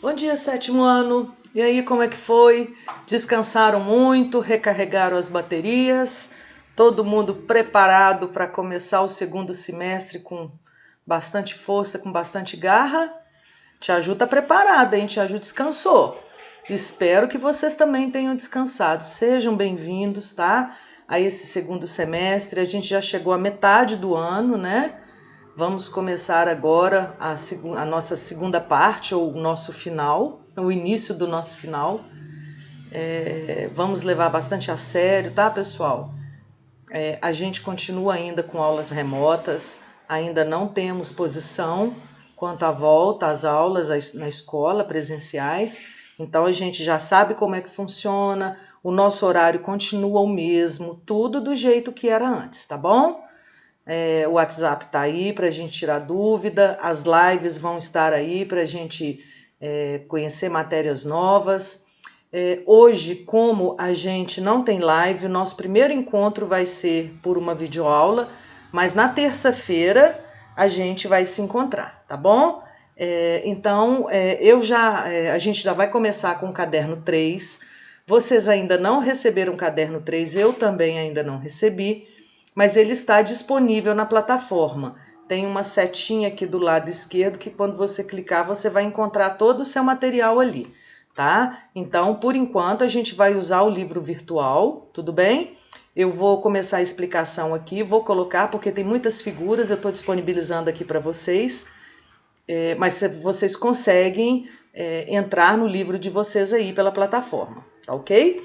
Bom dia, sétimo ano. E aí, como é que foi? Descansaram muito, recarregaram as baterias? Todo mundo preparado para começar o segundo semestre com bastante força, com bastante garra? Tia Ju tá preparada, hein? Tia Ju descansou. Espero que vocês também tenham descansado. Sejam bem-vindos, tá? A esse segundo semestre. A gente já chegou à metade do ano, né? Vamos começar agora a nossa segunda parte, ou o nosso final, o início do nosso final. Vamos levar bastante a sério, tá, pessoal? A gente continua ainda com aulas remotas, ainda não temos posição quanto à volta às aulas na escola presenciais, então a gente já sabe como é que funciona, o nosso horário continua o mesmo, tudo do jeito que era antes, tá bom? O WhatsApp tá aí para a gente tirar dúvida, as lives vão estar aí para a gente conhecer matérias novas. Hoje, como a gente não tem live, o nosso primeiro encontro vai ser por uma videoaula, mas na terça-feira a gente vai se encontrar, tá bom? Então, a gente já vai começar com o caderno 3. Vocês ainda não receberam o caderno 3, eu também ainda não recebi, mas ele está disponível na plataforma. Tem uma setinha aqui do lado esquerdo que quando você clicar você vai encontrar todo o seu material ali, tá? Então, por enquanto, a gente vai usar o livro virtual, tudo bem? Eu vou começar a explicação aqui, vou colocar, porque tem muitas figuras, eu estou disponibilizando aqui para vocês, mas vocês conseguem entrar no livro de vocês aí pela plataforma, tá ok?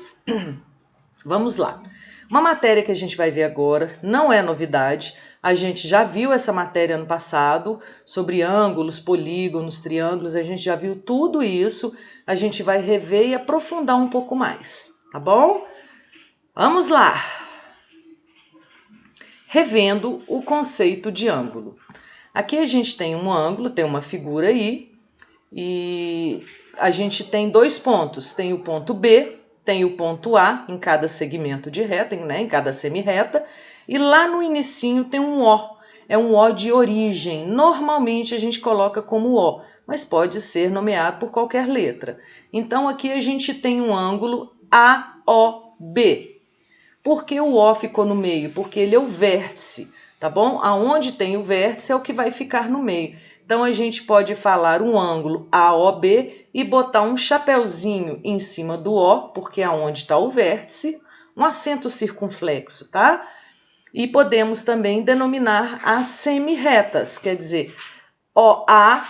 Vamos lá. Uma matéria que a gente vai ver agora não é novidade. A gente já viu essa matéria no passado, sobre ângulos, polígonos, triângulos, a gente já viu tudo isso. A gente vai rever e aprofundar um pouco mais, tá bom? Vamos lá! Revendo o conceito de ângulo. Aqui a gente tem um ângulo, tem uma figura aí, e a gente tem dois pontos. Tem o ponto B, tem o ponto A em cada segmento de reta, né, em cada semirreta, e lá no inicinho tem um O. É um O de origem. Normalmente a gente coloca como O, mas pode ser nomeado por qualquer letra. Então aqui a gente tem um ângulo AOB. Por que o O ficou no meio? Porque ele é o vértice, tá bom? Aonde tem o vértice é o que vai ficar no meio. Então a gente pode falar um ângulo AOB e botar um chapeuzinho em cima do O, porque é onde está o vértice, um acento circunflexo, tá? E podemos também denominar as semirretas, quer dizer, OA,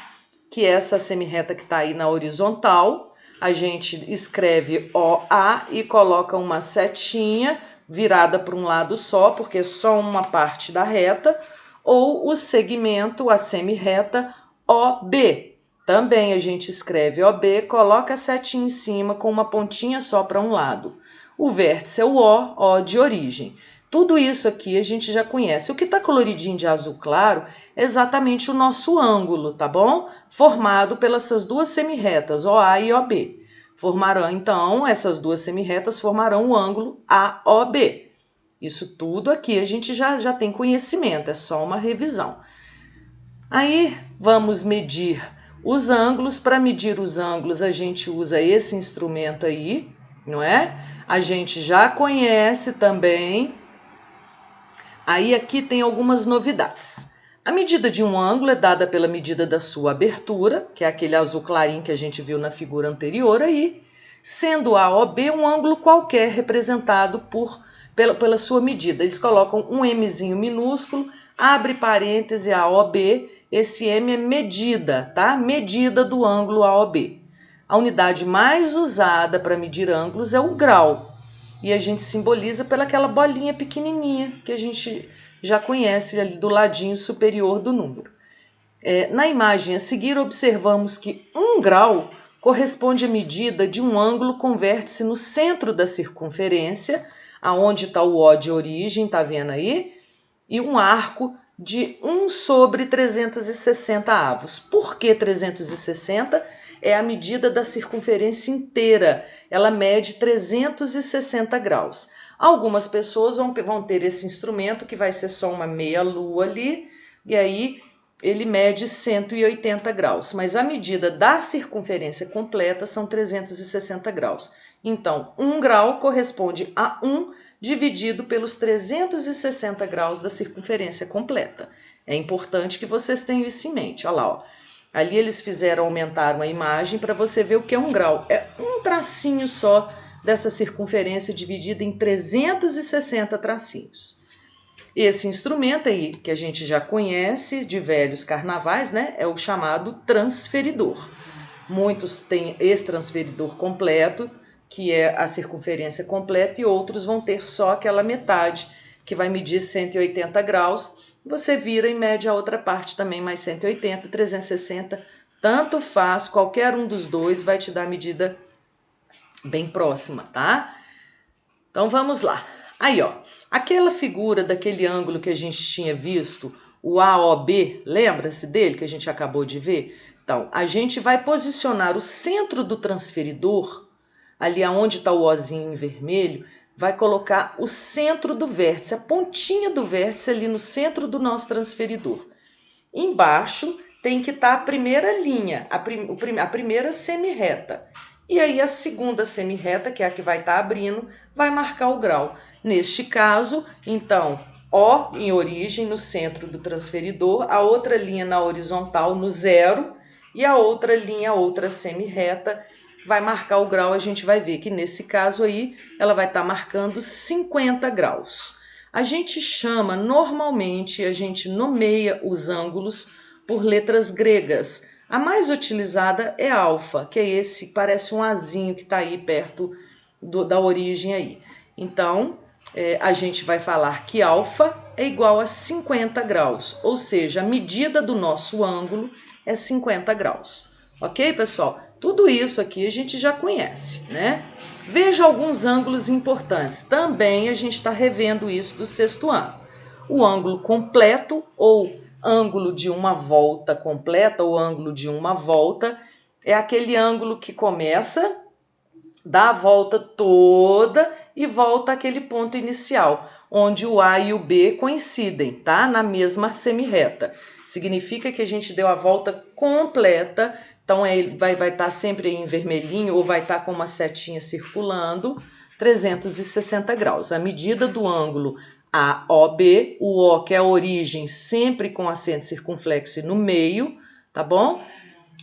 que é essa semirreta que está aí na horizontal, a gente escreve OA e coloca uma setinha virada para um lado só, porque é só uma parte da reta, ou o segmento, a semirreta OB. Também a gente escreve OB, coloca a setinha em cima com uma pontinha só para um lado. O vértice é o O de origem. Tudo isso aqui a gente já conhece. O que está coloridinho de azul claro é exatamente o nosso ângulo, tá bom? Formado pelas duas semirretas, OA e OB. Formarão, então, essas duas semirretas formarão o ângulo AOB. Isso tudo aqui a gente já tem conhecimento, é só uma revisão. Aí vamos medir os ângulos. Para medir os ângulos a gente usa esse instrumento aí, não é? A gente já conhece também. Aí aqui tem algumas novidades. A medida de um ângulo é dada pela medida da sua abertura, que é aquele azul clarinho que a gente viu na figura anterior aí, sendo A ou B um ângulo qualquer representado pela sua medida. Eles colocam um Mzinho minúsculo, abre parêntese A ou B, esse M é medida, tá? Medida do ângulo A ou B. A unidade mais usada para medir ângulos é o grau. E a gente simboliza pelaquela bolinha pequenininha que a gente já conhece ali do ladinho superior do número. Na imagem a seguir, observamos que 1 grau corresponde à medida de um ângulo com vértice no centro da circunferência, aonde está o O de origem, tá vendo aí? E um arco de 1 sobre 360 avos. Por que 360? É a medida da circunferência inteira. Ela mede 360 graus. Algumas pessoas vão ter esse instrumento que vai ser só uma meia lua ali, e aí ele mede 180 graus, mas a medida da circunferência completa são 360 graus. Então, 1 grau corresponde a 1 dividido pelos 360 graus da circunferência completa. É importante que vocês tenham isso em mente. Olha lá, ó. Ali eles aumentaram a imagem para você ver o que é 1 grau. É um tracinho só dessa circunferência dividida em 360 tracinhos. Esse instrumento aí, que a gente já conhece de velhos carnavais, né, é o chamado transferidor. Muitos têm esse transferidor completo, que é a circunferência completa, e outros vão ter só aquela metade, que vai medir 180 graus. Você vira e mede a outra parte também, mais 180, 360, tanto faz, qualquer um dos dois vai te dar a medida bem próxima, tá? Então vamos lá. Aí, ó, aquela figura daquele ângulo que a gente tinha visto, o AOB, lembra-se dele que a gente acabou de ver? Então, a gente vai posicionar o centro do transferidor, ali aonde está o ozinho em vermelho, vai colocar o centro do vértice, a pontinha do vértice ali no centro do nosso transferidor. Embaixo tem que estar a primeira linha, a primeira semi-reta. E aí a segunda semi-reta, que é a que vai estar abrindo, vai marcar o grau. Neste caso, então, O em origem no centro do transferidor, a outra linha na horizontal no 0 e a outra linha, outra semi-reta, vai marcar o grau. A gente vai ver que nesse caso aí, ela vai estar marcando 50 graus. A gente chama, normalmente, a gente nomeia os ângulos por letras gregas. A mais utilizada é alfa, que é esse, parece um azinho que está aí perto da origem aí. Então, a gente vai falar que alfa é igual a 50 graus, ou seja, a medida do nosso ângulo é 50 graus. Ok, pessoal? Tudo isso aqui a gente já conhece, né? Veja alguns ângulos importantes. Também a gente está revendo isso do sexto ano. O ângulo completo ou ângulo de uma volta completa ou ângulo de uma volta é aquele ângulo que começa, dá a volta toda e volta àquele ponto inicial, onde o A e o B coincidem, tá? Na mesma semi-reta. Significa que a gente deu a volta completa, então ele vai estar sempre em vermelhinho ou vai estar com uma setinha circulando, 360 graus. A medida do ângulo AOB, o O que é a origem, sempre com acento circunflexo no meio, tá bom?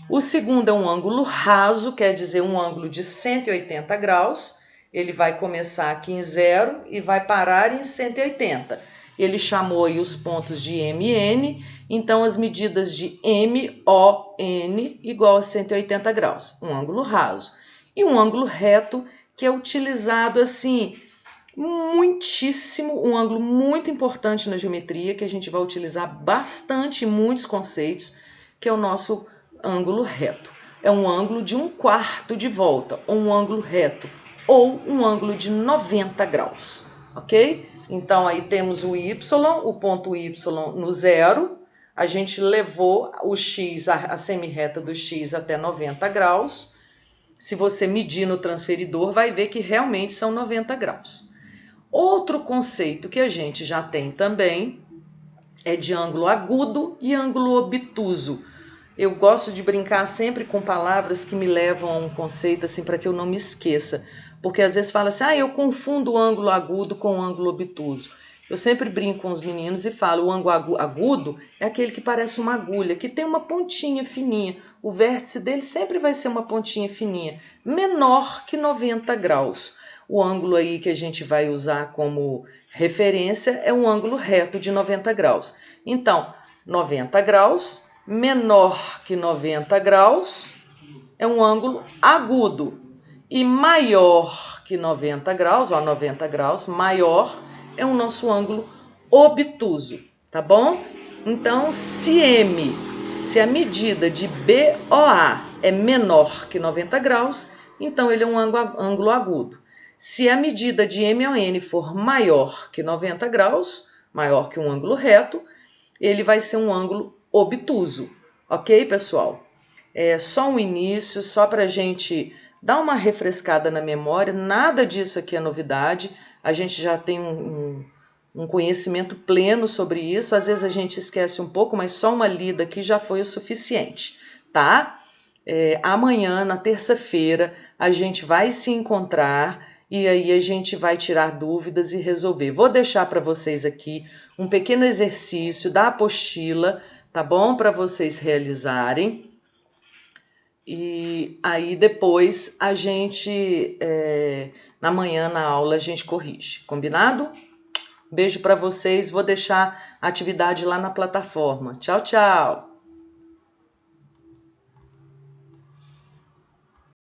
O segundo é um ângulo raso, quer dizer um ângulo de 180 graus. Ele vai começar aqui em 0 e vai parar em 180. Ele chamou aí os pontos de MN, então as medidas de MON igual a 180 graus, um ângulo raso. E um ângulo reto, que é utilizado assim muitíssimo, um ângulo muito importante na geometria, que a gente vai utilizar bastante em muitos conceitos, que é o nosso ângulo reto. É um ângulo de 1/4 de volta, ou um ângulo reto, ou um ângulo de 90 graus, ok? Então aí temos o Y, o ponto Y no 0, a gente levou o X, a semi-reta do X até 90 graus. Se você medir no transferidor, vai ver que realmente são 90 graus. Outro conceito que a gente já tem também é de ângulo agudo e ângulo obtuso. Eu gosto de brincar sempre com palavras que me levam a um conceito assim para que eu não me esqueça. Porque às vezes fala assim, eu confundo o ângulo agudo com o ângulo obtuso. Eu sempre brinco com os meninos e falo, o ângulo agudo é aquele que parece uma agulha, que tem uma pontinha fininha. O vértice dele sempre vai ser uma pontinha fininha, menor que 90 graus. O ângulo aí que a gente vai usar como referência é um ângulo reto de 90 graus. Então, 90 graus menor que 90 graus é um ângulo agudo. E maior que 90 graus, 90 graus, maior é o nosso ângulo obtuso, tá bom? Então, se a medida de BOA é menor que 90 graus, então ele é um ângulo agudo. Se a medida de MON for maior que 90 graus, maior que um ângulo reto, ele vai ser um ângulo obtuso, ok, pessoal? É só um início, só para a gente dar uma refrescada na memória, nada disso aqui é novidade, a gente já tem um conhecimento pleno sobre isso. Às vezes a gente esquece um pouco, mas só uma lida aqui já foi o suficiente, tá? Amanhã, na terça-feira, a gente vai se encontrar e aí a gente vai tirar dúvidas e resolver. Vou deixar para vocês aqui um pequeno exercício da apostila, tá bom? Para vocês realizarem. E aí depois a gente, na manhã na aula, a gente corrige. Combinado? Beijo para vocês. Vou deixar a atividade lá na plataforma. Tchau, tchau!